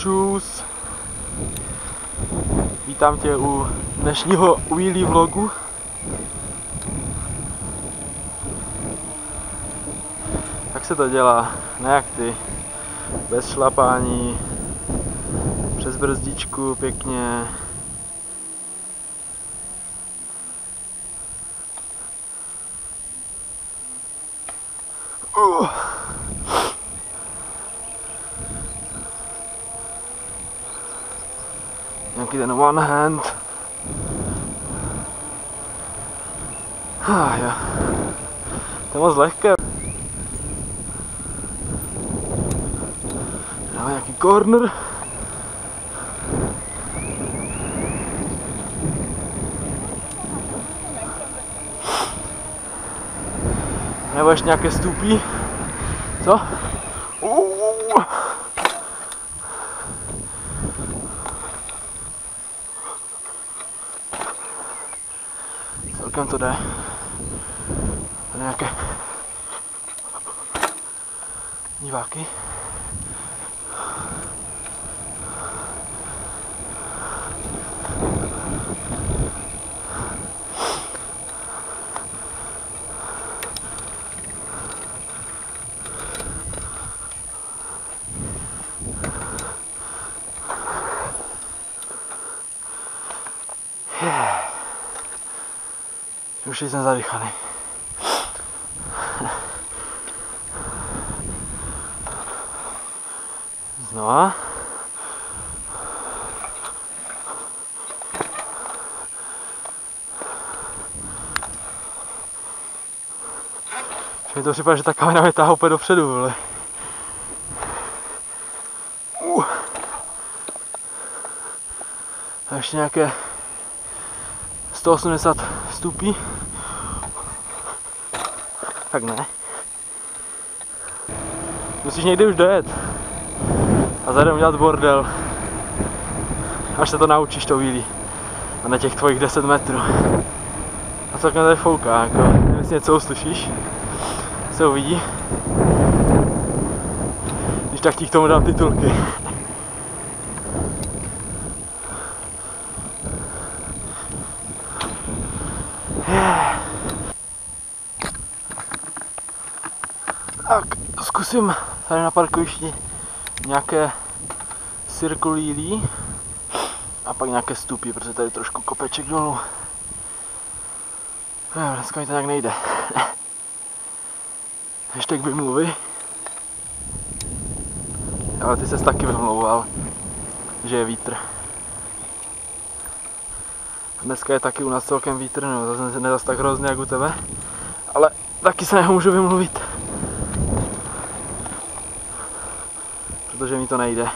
Čus! Vítám tě u dnešního wheelie vlogu. Jak se to dělá? Ne jak ty. Bez šlapání. Přes brzdičku pěkně. Nějaký ten one hand. Jo. To je moc lehké. Dáme nějaký corner. Nebo ještě nějaké stupí. Co? Celkem to jde. Tady nějaké diváky. Už jsem zadychaný. Znova. Mi to připadá, že ta kamera mě táhá úplně dopředu, vole. A ještě nějaké 180 stupí. Tak ne. Musíš někdy už dojet. A zadem udělat bordel. Až se to naučíš to wheelie. A na těch tvojich 10 metrů. A celkem tady fouká, jako, nevím, jestli něco uslyšíš. Se uvidí. Když tak ti k tomu dám titulky. Tak, zkusím tady na parkovišti nějaké circle wheelie a pak nějaké stupy, protože tady je trošku kopeček dolů. Dneska mi to nějak nejde. Hashtag vymluvy. Ale ty ses taky vymlouval, že je vítr. Dneska je taky u nás celkem vítr, no zase ne zas tak hrozně jak u tebe. Ale taky se nemůžu vymluvit. Protože mi to nejde.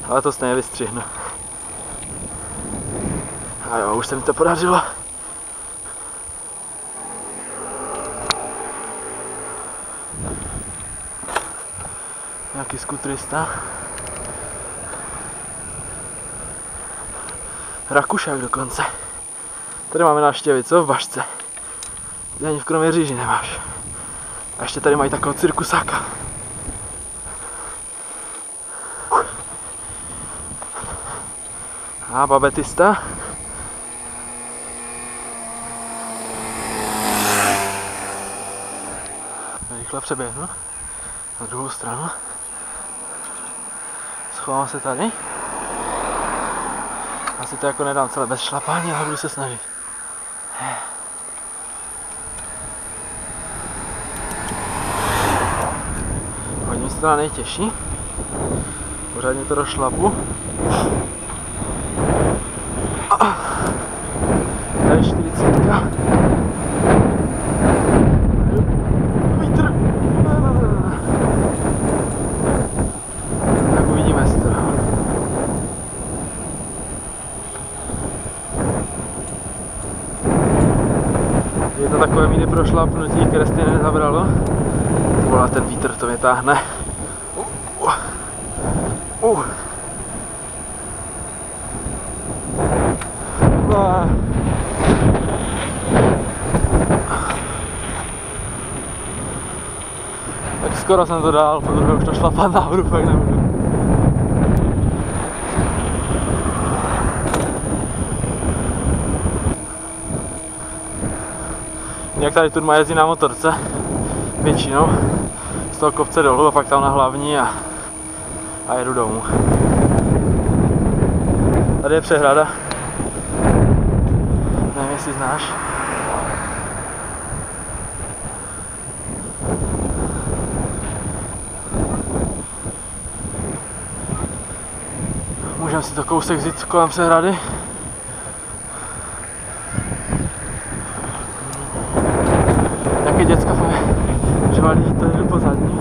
Ale to stejně vystřihnu. A jo, už se mi to podařilo. Nějaký skutrista. Rakušák dokonce. Tady máme návštěvy, co v Bašce? Ty ani v Kroměříži nemáš. A ještě tady mají takového cirkusáka. A babetista. Rychle přeběhnu na druhou stranu. Schovám se tady. Asi to jako nedám celé bez šlapání, ale budu se snažit. Hodně se to nejtěžší. Pořádně to došlapu. Tady 40. Vítr. Tak uvidíme si to. Je to takové mini prošlápnutí, které stejně nezabralo. To volá ten vítr, to mě táhne. Tak skoro jsem to dal, podruhé už to šlapat nahoru, fakt nebudu. Jak tady Turma jezdí na motorce, většinou, z toho kopce dolů a pak tam na hlavní a jedu domů. Tady je přehrada, nevím jestli znáš. Můžeme si to kousek vzít kolem přehrady. Nějaké děcka řvalí, to jdu po zadní.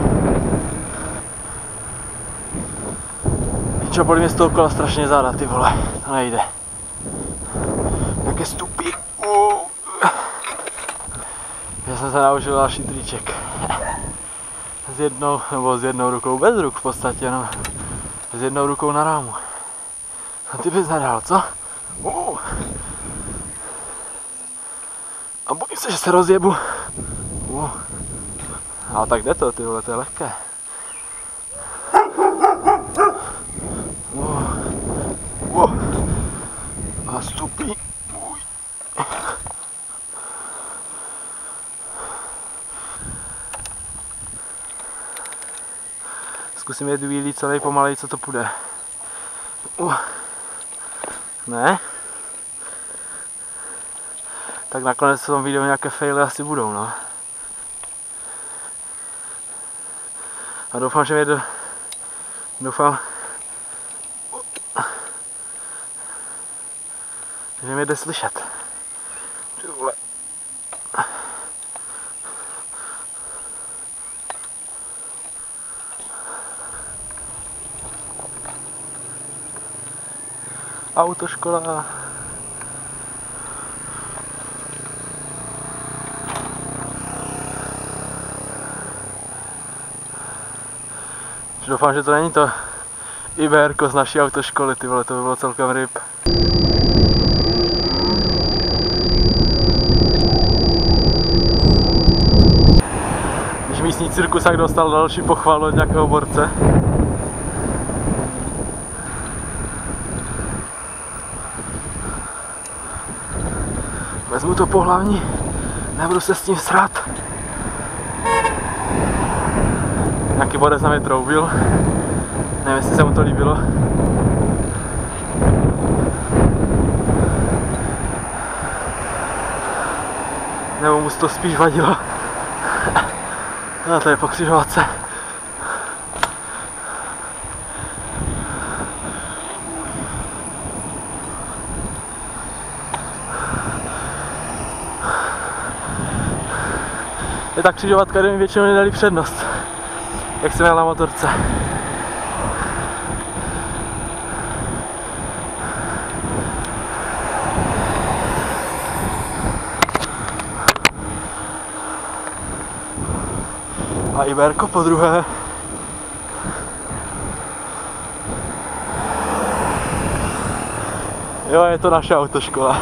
Čo, bolí mě z toho kola strašně záda, ty vole, to nejde. Jaké stupy. Já jsem se naučil další triček. S jednou rukou, bez ruk v podstatě, no. S jednou rukou na rámu. A ty bys nedal, co? A bojím se, že se rozjebu. Ale tak jde to, ty vole, to je lehké. A stupí. Zkusím jet wheelie celý pomalej, co to půjde. Ne? Tak nakonec v tom videu nějaké faily asi budou, no. A doufám, že mě že mě jde slyšet. Autoškola. Doufám, že to není to IBR z naší autoškoly, ty vole, to by bylo celkem ryb. Když místní cirkusák dostal další pochvalu od nějakého borce. Vezmu to po hlavní, nebudu se s tím srát. Nějaký borec na mě troubil, nevím, jestli se mu to líbilo. Nebo mu to spíš vadilo. No, to je po křižovatce. Je tak křižovatka, kde mi většinou nedali přednost, jak jsem jel na motorce. A Iberko po druhé. Jo, je to naše autoškola.